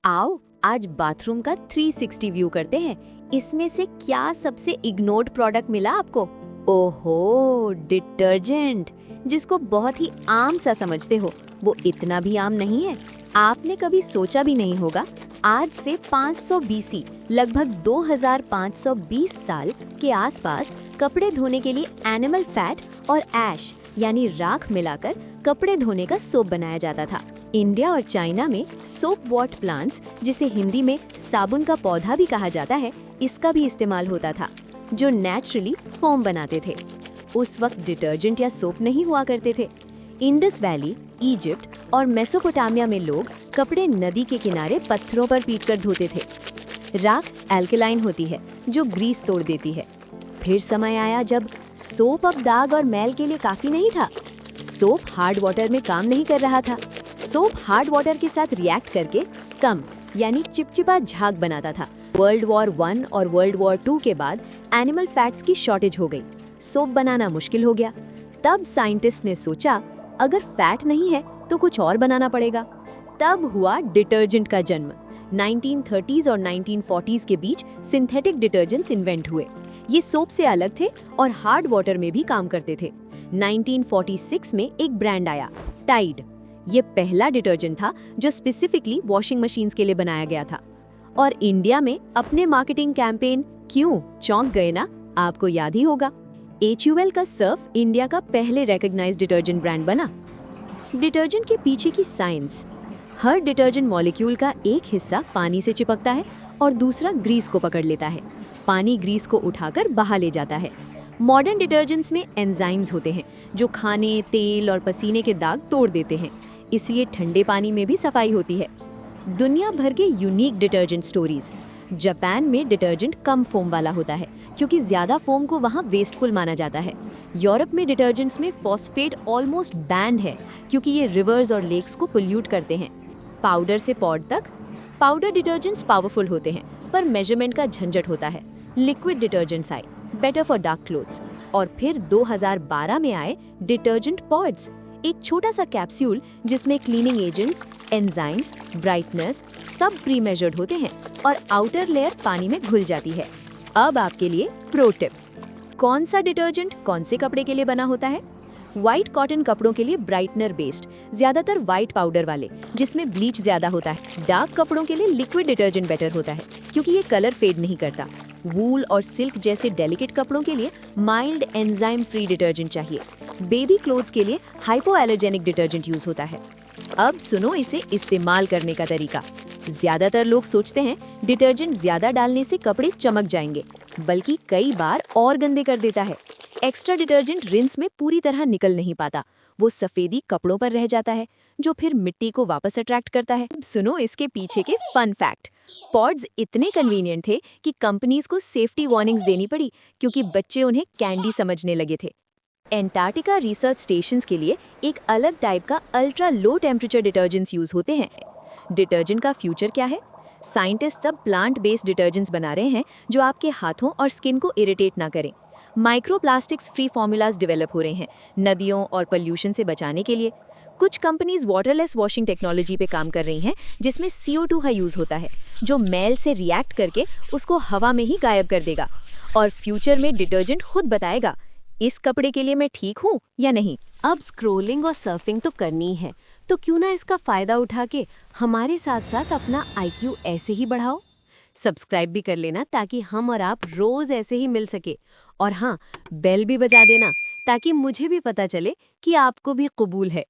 आओ आज बाथरूम का 360 व्यू करते हैं। इसमें से क्या सबसे इग्नोर्ड प्रोडक्ट मिला आपको? ओहो, डिटर्जेंट, जिसको बहुत ही आम सा समझते हो, वो इतना भी आम नहीं है। आपने कभी सोचा भी नहीं होगा, आज से 500 बीसी, लगभग 2520 साल के आसपास कपड़े धोने के लिए एनिमल फैट और ऐश यानी राख मिलाकर कपड़े धोने का सोप बनाया जाता था। इंडिया और चाइना में सोप वॉट प्लांट्स, जिसे हिंदी में साबुन का पौधा भी कहा जाता है, इसका भी इस्तेमाल होता था, जो नेचुरली फोम बनाते थे। उस वक्त डिटर्जेंट या सोप नहीं हुआ करते थे। इंडस वैली, इजिप्ट और मेसोपोटामिया में लोग कपड़े नदी के किनारे पत्थरों पर पीटकर धोते थे। राख एल्कलाइन होती है, जो ग्रीस तोड़ देती है। फिर समय आया जब सोप अब दाग और मैल के लिए काफी नहीं था। सोप हार्ड वाटर में काम नहीं कर रहा था। सोप हार्ड वाटर के साथ रिएक्ट करके स्कम यानी चिपचिपा झाग बनाता था। वर्ल्ड वॉर 1 और वर्ल्ड वॉर 2 के बाद एनिमल फैट्स की शॉर्टेज हो गई। सोप बनाना मुश्किल हो गया। तब साइंटिस्ट ने सोचा, अगर फैट नहीं है तो कुछ और बनाना पड़ेगा। तब हुआ डिटर्जेंट का जन्म। 1930s और 1940s के बीच सिंथेटिक डिटर्जेंट्स इन्वेंट हुए। ये सोप से अलग थे और हार्ड वाटर में भी काम करते थे। 1946 में एक ब्रांड आया, टाइड। ये पहला डिटर्जेंट था जो स्पेसिफिकली वॉशिंग मशीन्स के लिए बनाया गया था। और इंडिया में अपने मार्केटिंग कैंपेन क्यों चौंक गए ना, आपको याद ही होगा। HUL का सर्फ इंडिया का पहले रिकॉग्नाइज्ड डिटर्जेंट ब्रांड बना। डिटर्जेंट के पीछे की साइंस। हर डिटर्जेंट मॉलिक्यूल का एक हिस्सा पानी से चिपकता है और दूसरा ग्रीस को पकड़ लेता है। पानी ग्रीस को उठाकर बाहर ले जाता है। मॉडर्न डिटर्जेंट्स में एंजाइम्स होते हैं जो खाने, तेल और पसीने के दाग तोड़ देते हैं, इसलिए ठंडे पानी में भी सफाई होती है। दुनिया भर के यूनिक डिटर्जेंट स्टोरीज। जापान में डिटर्जेंट कम फोम वाला होता है क्योंकि ज्यादा फोम को वहाँ वेस्टफुल माना जाता है। यूरोप में डिटर्जेंट्स में फॉस्फेट ऑलमोस्ट बैंड है क्योंकि ये रिवर्स और लेक्स को पोल्यूट करते हैं। पाउडर से पॉड तक। पाउडर डिटर्जेंट्स पावरफुल होते हैं पर मेजरमेंट का झंझट होता है। लिक्विड डिटर्जेंट्स आए, बेटर फॉर डार्क क्लोथ्स। और फिर 2012 में आए डिटर्जेंट पॉड्स, एक छोटा सा कैप्सूल जिसमें क्लीनिंग एजेंट्स, एंजाइम्स, ब्राइटनेस सब प्री मेजर्ड होते हैं और आउटर लेयर पानी में घुल जाती है। अब आपके लिए प्रो टिप। कौन सा डिटर्जेंट कौन से कपड़े के लिए बना होता है? व्हाइट कॉटन कपड़ों के लिए ब्राइटनर बेस्ड, ज्यादातर व्हाइट पाउडर वाले जिसमें ब्लीच ज्यादा होता है। डार्क कपड़ों के लिए लिक्विड डिटर्जेंट बेटर होता है क्योंकि ये कलर फेड नहीं करता। वूल और सिल्क जैसे डेलिकेट कपड़ों के लिए माइल्ड एंजाइम फ्री डिटर्जेंट चाहिए। बेबी क्लोथ्स के लिए हाइपोएलर्जेनिक डिटर्जेंट यूज होता है। अब सुनो इसे इस्तेमाल करने का तरीका। ज्यादातर लोग सोचते हैं डिटर्जेंट ज्यादा डालने से कपड़े चमक जाएंगे, बल्कि कई बार और गंदे कर देता है। एक्स्ट्रा डिटर्जेंट रिंस में पूरी तरह निकल नहीं पाता, वो सफेदी कपड़ों पर रह जाता है जो फिर मिट्टी को वापस अट्रैक्ट करता है। सुनो इसके पीछे के फन फैक्ट। पॉड्स इतने कन्वीनियंट थे कि कंपनीज को सेफ्टी वार्निंग्स देनी पड़ी क्योंकि बच्चे उन्हें कैंडी समझने लगे थे। एंटार्क्टिका रिसर्च स्टेशंस के लिए एक अलग टाइप का ultra low temperature detergents use होते हैं। डिटर्जेंट का फ्यूचर क्या है? साइंटिस्ट सब प्लांट बेस्ड डिटर्जेंट्स बना रहे हैं जो आपके हाथों और स्किन को इरिटेट ना करें। माइक्रोप्लास्टिक्स फ्री फॉर्मूलाज डेवलप हो रहे हैं नदियों और पोल्यूशन से बचाने के लिए। कुछ कंपनीज वाटरलेस वॉशिंग टेक्नोलॉजी पे काम कर रही हैं जिसमें CO2 का यूज होता है जो मैल से रिएक्ट करके उसको हवा में ही गायब कर देगा। और फ्यूचर में डिटर्जेंट खुद बताएगा इस कपड़े के लिए मैं ठीक हूँ या नहीं। अब स्क्रोलिंग और सर्फिंग तो करनी है, तो क्यों ना इसका फायदा उठा के हमारे साथ साथ अपना IQ ऐसे ही बढ़ाओ। सब्सक्राइब भी कर लेना ताकि हम और आप रोज ऐसे ही मिल सके। और हाँ, बेल भी बजा देना ताकि मुझे भी पता चले कि आपको भी कबूल है।